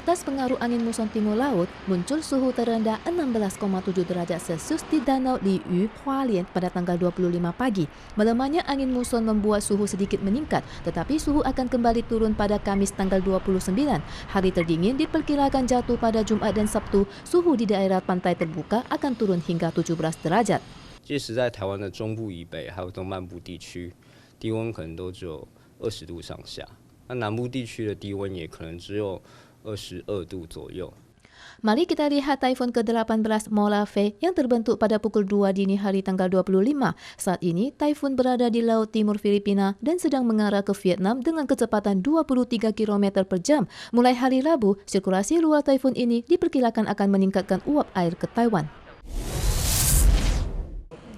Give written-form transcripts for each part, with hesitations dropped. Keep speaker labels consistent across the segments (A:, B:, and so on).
A: Atas pengaruh angin muson timur laut, muncul suhu terendah 16,7 derajat Celcius di Danau Liu, Hualien pada tanggal 25 pagi. Melemahnya angin muson membuat suhu sedikit meningkat, tetapi suhu akan kembali turun pada Kamis tanggal 29. Hari terdingin diperkirakan jatuh pada Jumat dan Sabtu. Suhu di daerah pantai terbuka akan turun hingga 17 derajat.
B: 届时在台湾的中部以北还有东半部地区，低温可能都只有20度上下。那南部地区的低温也可能只有22度左右。
A: Mari kita lihat Taifun ke-18 Molave yang terbentuk pada pukul 2 dini hari tanggal 25. Saat ini, Taifun berada di Laut Timur Filipina dan sedang mengarah ke Vietnam dengan kecepatan 23 km per jam. Mulai hari Rabu, sirkulasi luar Taifun ini diperkirakan akan meningkatkan uap air ke Taiwan.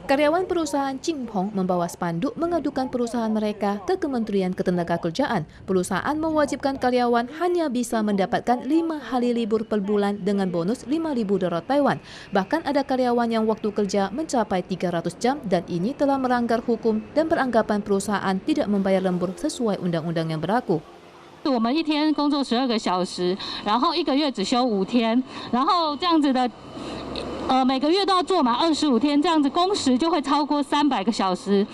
A: Karyawan perusahaan Qingpeng membawa spanduk mengadukan perusahaan mereka ke Kementerian Ketenagakerjaan. Perusahaan mewajibkan karyawan hanya bisa mendapatkan 5 hari libur per bulan dengan bonus 5.000 dolar Taiwan. Bahkan ada karyawan yang waktu kerja mencapai 300 jam dan ini telah melanggar hukum dan beranggapan perusahaan tidak membayar lembur sesuai undang-undang yang berlaku.
C: 我们一天工作12个小时，然后1个月只休5天，然后这样子的。 每个月都要做满25天，这样子工时就会超过300个小时。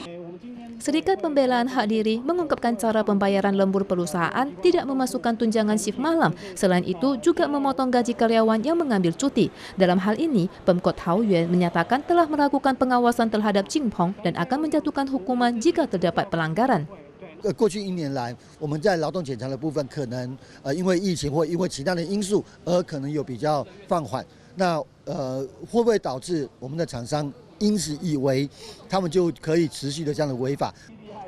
A: Serikat Pembelaan Hak Diri mengungkapkan cara pembayaran lembur perusahaan tidak memasukkan tunjangan shift malam. Selain itu, juga memotong gaji karyawan yang mengambil cuti. Dalam hal ini, Pemkot Taoyuan menyatakan telah melakukan pengawasan terhadap Qingpeng dan akan menjatuhkan hukuman jika terdapat pelanggaran.
D: 过去1年来，我们在劳动检查的部分，可能因为疫情或因为其他的因素，而可能有比较放缓。那会不会导致我们的厂商因此以为他们就可以持续的这样的违法？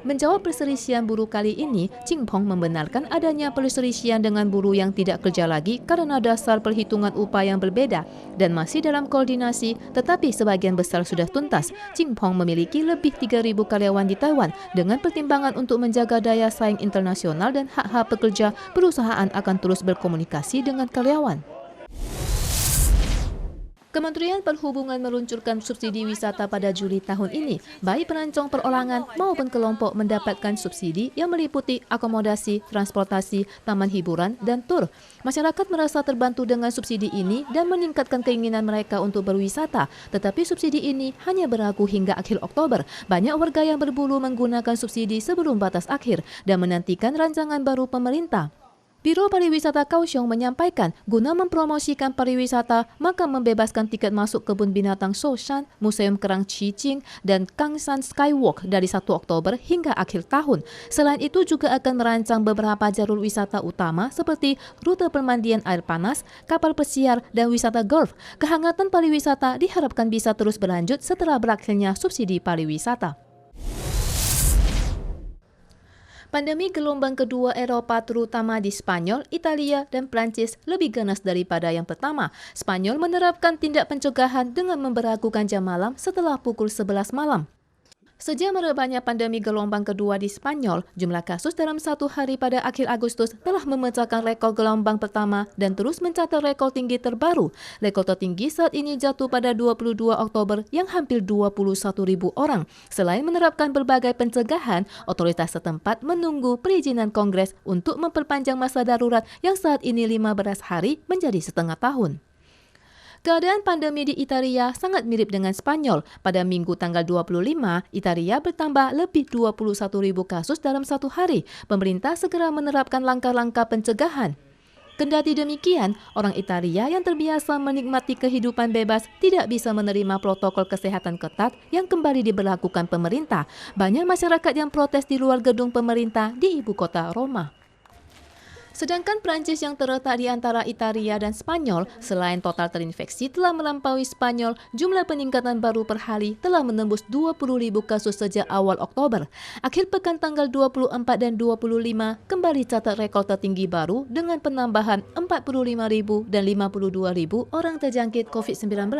A: Menjawab perselisihan buruh kali ini, Qingpeng membenarkan adanya perselisihan dengan buruh yang tidak kerja lagi karena dasar perhitungan upah yang berbeda dan masih dalam koordinasi, tetapi sebagian besar sudah tuntas. Qingpeng memiliki lebih 3.000 karyawan di Taiwan. Dengan pertimbangan untuk menjaga daya saing internasional dan hak-hak pekerja, perusahaan akan terus berkomunikasi dengan karyawan. Kementerian Perhubungan meluncurkan subsidi wisata pada Juli tahun ini. Baik pelancong perorangan maupun kelompok mendapatkan subsidi yang meliputi akomodasi, transportasi, taman hiburan, dan tur. Masyarakat merasa terbantu dengan subsidi ini dan meningkatkan keinginan mereka untuk berwisata. Tetapi subsidi ini hanya berlaku hingga akhir Oktober. Banyak warga yang berburu menggunakan subsidi sebelum batas akhir dan menantikan rancangan baru pemerintah. Biro Pariwisata Kaohsiung menyampaikan, guna mempromosikan pariwisata, maka membebaskan tiket masuk Kebun Binatang Shoshan, Museum Kerang Qijing, dan Kangshan Skywalk dari 1 Oktober hingga akhir tahun. Selain itu juga akan merancang beberapa jalur wisata utama seperti rute permandian air panas, kapal pesiar, dan wisata golf. Kehangatan pariwisata diharapkan bisa terus berlanjut setelah berakhirnya subsidi pariwisata. Pandemi gelombang kedua Eropa terutama di Spanyol, Italia, dan Prancis lebih ganas daripada yang pertama. Spanyol menerapkan tindak pencegahan dengan memberlakukan jam malam setelah pukul 11 malam. Sejak merebaknya pandemi gelombang kedua di Spanyol, jumlah kasus dalam satu hari pada akhir Agustus telah memecahkan rekor gelombang pertama dan terus mencatat rekor tinggi terbaru. Rekor tertinggi saat ini jatuh pada 22 Oktober yang hampir 21.000 orang. Selain menerapkan berbagai pencegahan, otoritas setempat menunggu perizinan Kongres untuk memperpanjang masa darurat yang saat ini 15 hari menjadi setengah tahun. Keadaan pandemi di Italia sangat mirip dengan Spanyol. Pada Minggu tanggal 25, Italia bertambah lebih 21.000 kasus dalam satu hari. Pemerintah segera menerapkan langkah-langkah pencegahan. Kendati demikian, orang Italia yang terbiasa menikmati kehidupan bebas tidak bisa menerima protokol kesehatan ketat yang kembali diberlakukan pemerintah. Banyak masyarakat yang protes di luar gedung pemerintah di ibu kota Roma. Sedangkan Prancis yang terletak di antara Italia dan Spanyol, selain total terinfeksi telah melampaui Spanyol, jumlah peningkatan baru per hari telah menembus 20.000 kasus sejak awal Oktober. Akhir pekan tanggal 24 dan 25 kembali catat rekor tertinggi baru dengan penambahan 45.000 dan 52.000 orang terjangkit COVID-19.